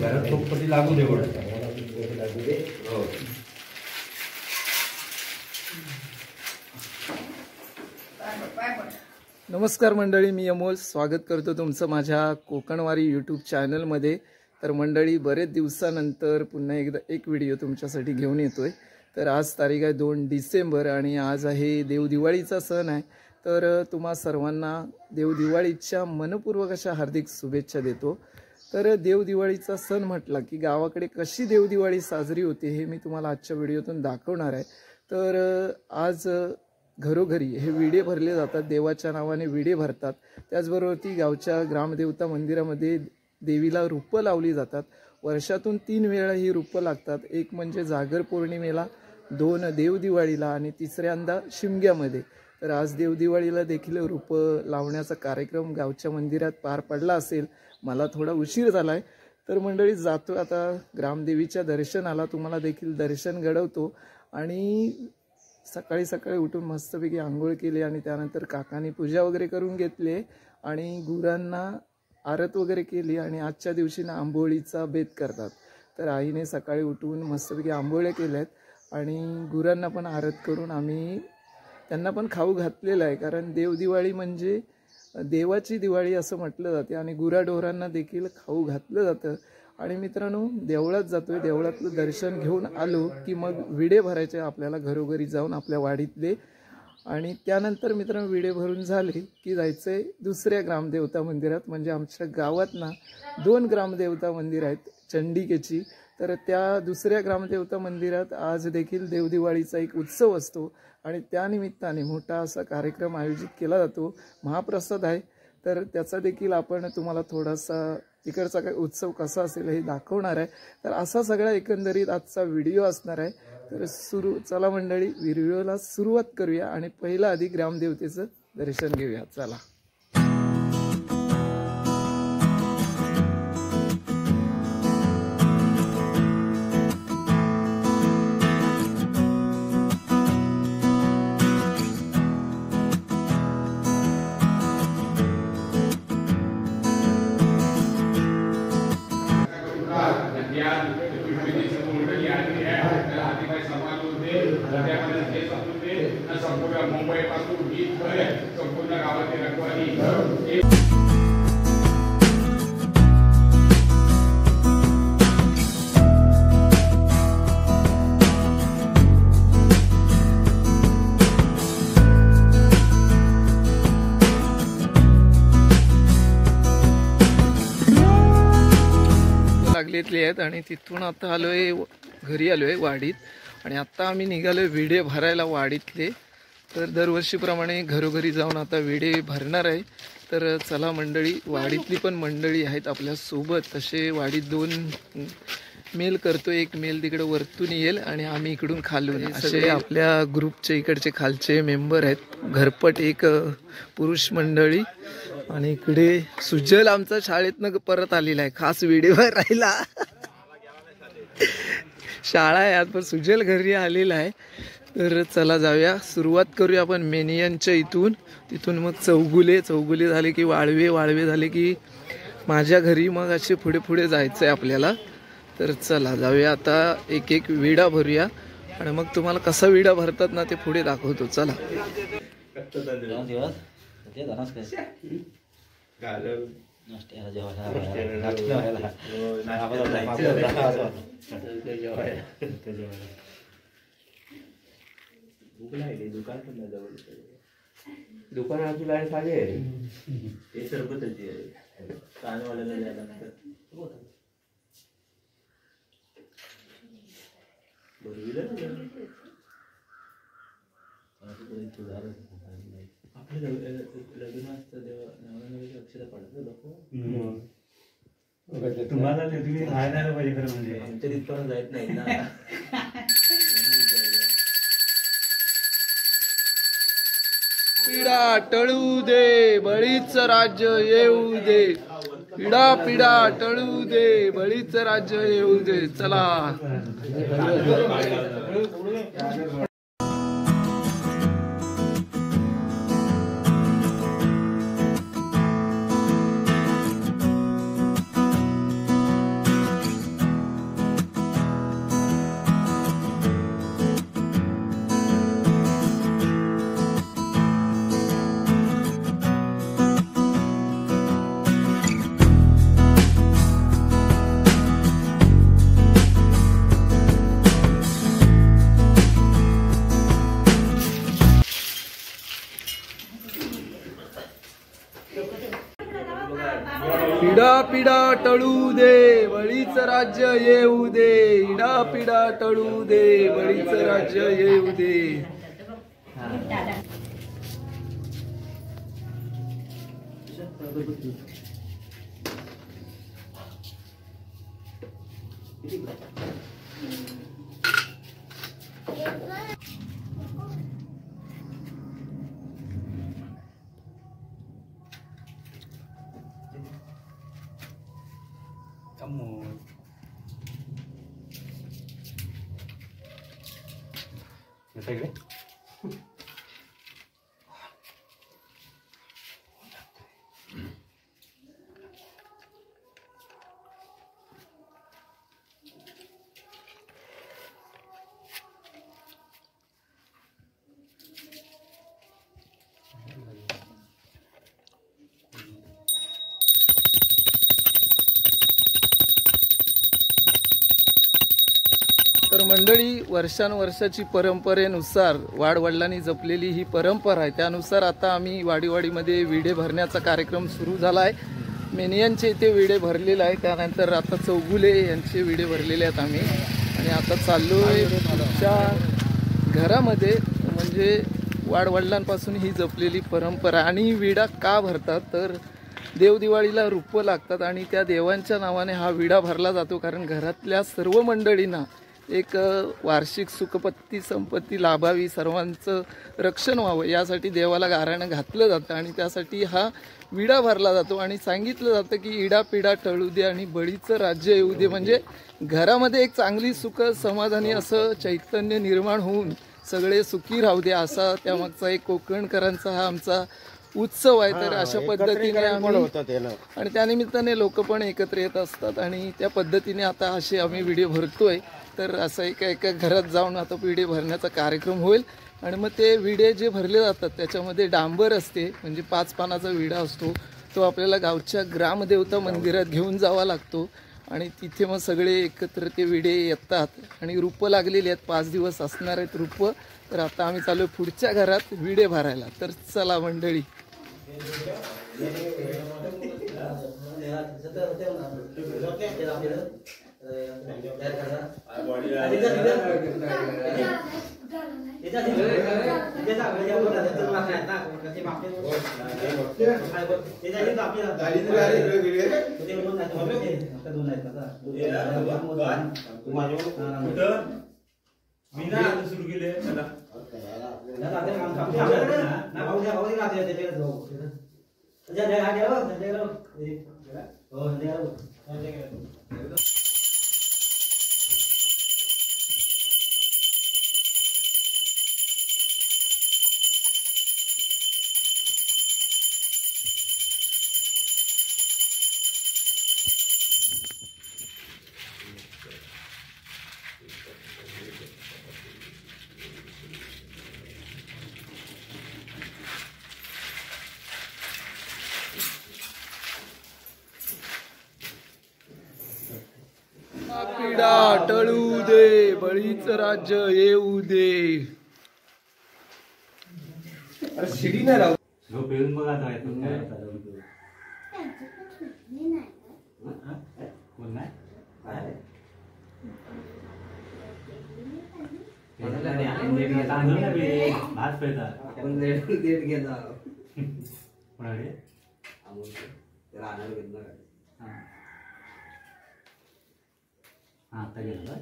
घरात खूप लागू दे लागू दे. नमस्कार मंडळी, मी अमोल स्वागत करतो तुमचं माझ्या कोकणवारी यूट्यूब चॅनलमध्ये. तर मंडळी, बरेच दिवसानंतर पुन्हा एकदा एक व्हिडिओ तुमच्यासाठी घेऊन येतोय. तर आज तारीख आहे 2 डिसेंबर आणि आज आहे देवदिवाळीचा सण आहे. तर तुम्हा सर्वांना देवदिवाळीच्या मनपूर्वक अशा हार्दिक शुभेच्छा देतो. तर देवदिवाळीचा सण म्हटला की गावाकडे कशी देवदिवाळी साजरी होते हे मी तुम्हाला आजच्या व्हिडिओतून दाखवणार आहे. तर आज घरोघरी हे विडे भरले जातात, देवाच्या नावाने विडे भरतात. त्याचबरोबर ती गावच्या ग्रामदेवता मंदिरामध्ये देवीला रूपं लावली जातात. वर्षातून 3 वेळा ही रूपं लागतात. एक म्हणजे जागर पौर्णिमेला, 2 देवदिवाळीला आणि तिसऱ्यांदा शिमग्यामध्ये. तर आज देवदिवाळीला देखील रूपं लावण्याचा कार्यक्रम गावच्या मंदिरात पार पडला असेल. मला थोडा उशीर झाला आहे. तर मंडळी जातो आता ग्रामदेवीच्या दर्शनाला. तुम्हाला देखील दर्शन घडवतो. आणि सकाळी सकाळी उठून मस्तपैकी आंघोळ केली आणि त्यानंतर काकांनी पूजा वगैरे करून घेतली आणि गुरांना आरत वगैरे केली. आणि आजच्या दिवशी ना आंबोळीचा बेत करतात. तर आईने सकाळी उठून मस्तपैकी आंबोळ्या केल्यात आणि गुरांना पण आरत करून आम्ही त्यांना पण खाऊ घातलेलं आहे. कारण देवदिवाळी म्हणजे देवाची दिवाळी असं म्हटलं जाते आणि गुराढोरांना देखील खाऊ घातलं जातं. आणि मित्रांनो, देवळात जातोय, देवळातलं दर्शन घेऊन आलो की मग विडे भरायचे आपल्याला घरोघरी जाऊन आपल्या वाडीतले. आणि त्यानंतर मित्रांनो विडे भरून झाले की जायचंय दुसऱ्या ग्रामदेवता मंदिरात. म्हणजे आमच्या गावात ना 2 ग्रामदेवता मंदिर आहेत चंडिकेची. तर त्या दुसऱ्या ग्रामदेवता मंदिरात आज देखील देवदिवाळीचा एक उत्सव असतो आणि त्यानिमित्ताने मोठा असा कार्यक्रम आयोजित केला जातो. महाप्रसाद आहे. तर त्याचा देखील आपण तुम्हाला थोडासा तिकडचा काय उत्सव कसा असेल हे दाखवणार आहे. तर असा सगळा एकंदरीत आजचा व्हिडिओ असणार आहे. तर चला मंडळी, व्हिडिओला सुरुवात करूया आणि पहिला आधी ग्रामदेवतेचं दर्शन घेऊया. चला. मुंबई पासून संपूर्ण गावातील रखवाली लागलेली आहेत. आणि तिथून आता आलोय घरी, आलोय वाडीत. आणि आता आम्ही निघालोय विडे भरायला वाडीतले. तर दरवर्षीप्रमाणे घरोघरी जाऊन आता विडे भरणार आहे. तर चला मंडळी, वाडीतली पण मंडळी आहेत आपल्यासोबत. तसे वाडीत 2 मेल करतो. एक मेल तिकडे वरतून येईल आणि आम्ही इकडून खालून. असे आपल्या ग्रुपचे इकडचे खालचे मेंबर आहेत. घरपट एक पुरुष मंडळी. आणि इकडे सुजल आमचा शाळेतनं परत आलेला आहे खास विडेवर राहिला. शाळा आहे आज पण सुजल घरी आलेला आहे. तर चला जाऊया, सुरुवात करूया आपण मेनियनच्या इथून. तिथून मग चौगुले झाले की वाळवे झाले की माझ्या घरी. मग असे पुढे पुढे जायचं आहे आपल्याला. तर चला जाऊया आता, एक एक विडा भरूया आणि मग तुम्हाला कसा विडा भरतात ना ते पुढे दाखवतो. चला. दुकान आपली लाईन खाली आहे. ते सरबताची आहे. कानवाल्याला जायला आपलं लग्न असतं तेव्हा अक्षर पडतं लोक. तुम्हाला तुम्ही खायला पाहिजे खरं म्हणजे. आमच्या तिथपर्यंत जायत नाही ना. पिढा टळू दे, बळीचं राज्य येऊ दे. पिढा पिढा टळू दे, बळीचं राज्य येऊ दे. चला. इडापिडा टळू दे बळीचं राज्य येऊ दे, इडापिडा टळू दे बळीचं राज्य येऊ दे. तर मंडळी, वर्षानुवर्षाची परंपरेनुसार वाडवडिलांनी जपलेली ही परंपरा आहे. त्यानुसार आता आम्ही वाडीवाडीमध्ये विडे भरण्याचा कार्यक्रम सुरू झाला आहे. मेनियांचे इथे विडे भरलेला आहे, त्यानंतर आता चौगुले यांचे विडे भरलेले आहेत आम्ही. आणि आता चाललो आहे पुढच्या घरामध्ये. म्हणजे वाडवडिलांपासून ही जपलेली परंपरा. आणि विडा का भरतात तर देवदिवाळीला रूपं लागतात आणि त्या देवांच्या नावाने हा विडा भरला जातो. कारण घरातल्या सर्व मंडळींना एक वार्षिक सुखपत्ती संपत्ती लाभावी, सर्वांचं रक्षण व्हावं यासाठी देवाला गाऱ्हाणं घातलं जातं आणि त्यासाठी हा विडा भरला जातो. आणि सांगितलं जातं की इडा पिडा टळू दे आणि बळीचं राज्य येऊ दे. म्हणजे घरामध्ये एक चांगली सुख समाधानी असं चैतन्य निर्माण होऊन सगळे सुखी राहू दे, असा त्यामागचा एक कोकणकरांचा हा आमचा उत्सव आहे. तर अशा पद्धतीने आम्ही आणि त्यानिमित्ताने लोक पण एकत्र येत असतात आणि त्या पद्धतीने आता असे आम्ही व्हिडिओ भरतोय. तर असं एका घरात जाऊन आता विडे भरण्याचा कार्यक्रम होईल. आणि मग ते विडे जे भरले जातात त्याच्यामध्ये डांबर असते, म्हणजे 5 पानाचा विडा असतो. तो आपल्याला गावच्या ग्रामदेवता मंदिरात घेऊन जावा लागतो आणि तिथे मग सगळे एकत्र ते विडे येतात आणि रूपं लागलेली आहेत. 5 दिवस असणार आहेत रूपं. तर आता आम्ही चालू पुढच्या घरात विडे भरायला. तर चला मंडळी. सुरू केले पिढा टळू दे बळीचं राज्य येऊ दे. शिडी नाही राहू पेरून बघा आता भात पेळतात आपण देठ घेता आता गेला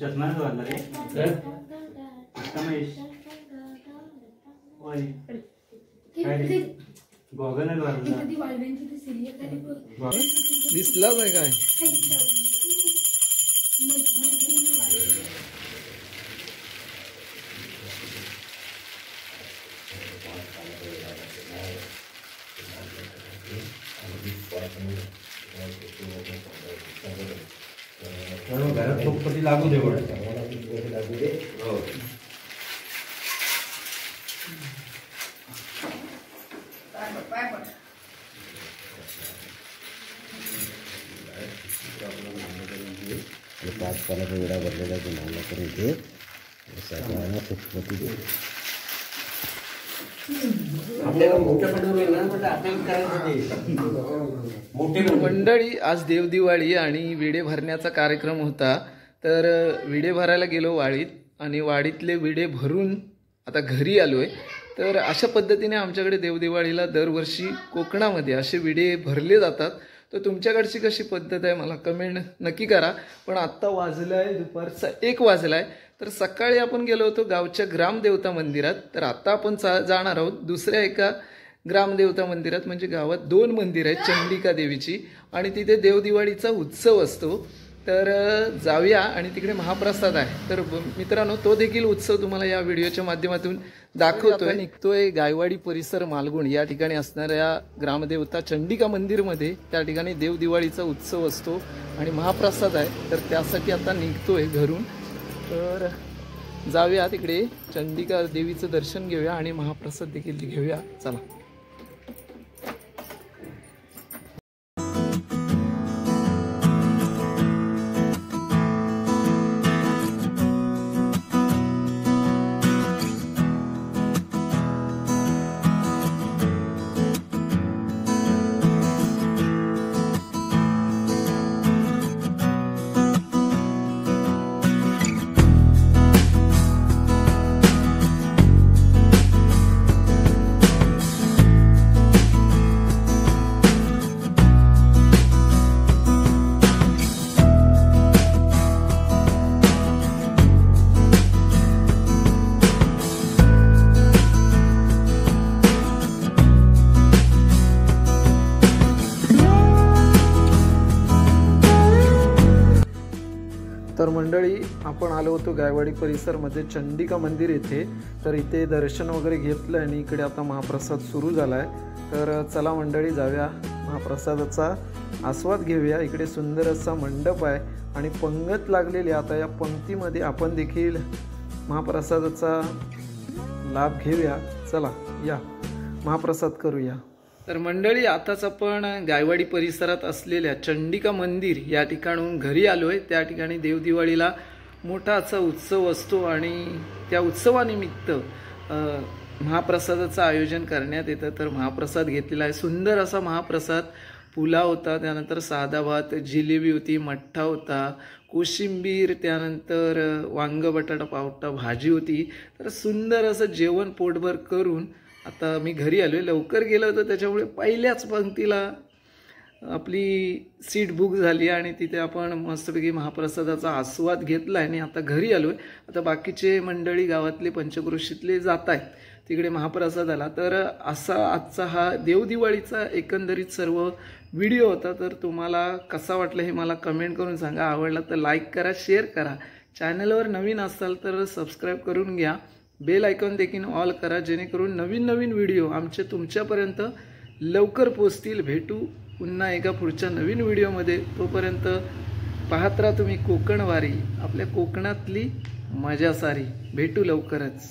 चष्मा वाढला रे गॉगल दिसला काय काय घरात चौकटी लागू दे पाच पानाचा विडा भरलेला तो मानला करून घे. मंडळी आज देवदिवाळी आणि विडे भरण्याचा कार्यक्रम होता. तर विडे भरायला गेलो वाडीत आणि वाडीतले विडे भरून आता घरी आलोय. तर अशा पद्धतीने आमच्याकडे देवदिवाळीला दरवर्षी कोकणामध्ये असे विडे भरले जातात. तर तुमच्याकडची कशी पद्धत आहे मला कमेंट नक्की करा. पण आत्ता वाजलं आहे दुपारचा 1 वाजला आहे. तर सकाळी आपण गेलो होतो गावच्या ग्रामदेवता मंदिरात. तर आता आपण जाणार आहोत दुसऱ्या एका ग्रामदेवता मंदिरात. म्हणजे गावात 2 मंदिर आहेत चंडिका देवीची आणि तिथे देवदिवाळीचा उत्सव असतो. तर जाऊया आणि तिकडे महाप्रसाद आहे. तर मित्रांनो तो देखील उत्सव तुम्हाला या व्हिडिओच्या माध्यमातून दाखवतोय. निघतोय गायवाडी परिसर मालगुण या ठिकाणी असणाऱ्या ग्रामदेवता चंडिका मंदिरमध्ये. त्या ठिकाणी देवदिवाळीचा उत्सव असतो आणि महाप्रसाद आहे. तर त्यासाठी आता निघतोय घरून. तर जाऊया तिकडे चंडिका देवीचं दर्शन घेऊया आणि महाप्रसाद देखील घेऊया. चला. तर मंडळी आपण आलो होतो गायवाडी परिसरमध्ये चंडिका मंदिर येथे. तर इथे दर्शन वगैरे घेतलं आणि इकडे आता महाप्रसाद सुरू झाला आहे. तर चला मंडळी जाऊया महाप्रसादाचा आस्वाद घेऊया. इकडे सुंदर असा मंडप आहे आणि पंगत लागलेली. आता या पंक्तीमध्ये आपण देखील महाप्रसादाचा लाभ घेऊया. चला या महाप्रसाद करूया. तर मंडळी आताच आपण गायवाडी परिसरात असलेल्या चंडिका मंदिर या ठिकाणून घरी आलोय. त्या ठिकाणी देवदिवाळीला मोठा असा उत्सव असतो आणि त्या उत्सवानिमित्त महाप्रसादाचं आयोजन करण्यात येतं. तर महाप्रसाद घेतलेला आहे. सुंदर असा महाप्रसाद. पुलाव होता, त्यानंतर साधा भात, जिलेबी होती, मठ्ठा होता, कोशिंबीर, त्यानंतर वांग बटाटा पावटा भाजी होती. तर सुंदर असं जेवण पोटभर करून आता मी घरी आलोय. लवकर गेलो होतो त्याच्यामुळे पहिल्याच पंक्तीला आपली सीट बुक झाली आणि तिथे आपण मस्तपैकी महाप्रसादाचा आस्वाद घेतला आणि आता घरी आलोय. आता बाकीचे मंडळी गावातले पंचक्रोशीतले जात आहेत तिकडे महाप्रसादाला. तर असा आजचा हा देवदिवाळीचा एकंदरीत सर्व व्हिडिओ होता. तर तुम्हाला कसा वाटला हे मला कमेंट करून सांगा. आवडला तर लाईक करा, शेअर करा. चॅनलवर नवीन असाल तर सबस्क्राईब करून घ्या. बेल आयकॉन देखील ऑल करा जेणेकरून नवीन नवीन व्हिडिओ आमचे तुमच्यापर्यंत लवकर पोहोचतील. भेटू पुन्हा एका पुढच्या नवीन व्हिडिओमध्ये. तोपर्यंत पाहत राहा तुम्ही कोकणवारी, आपल्या कोकणातली मजा सारी. भेटू लवकरच.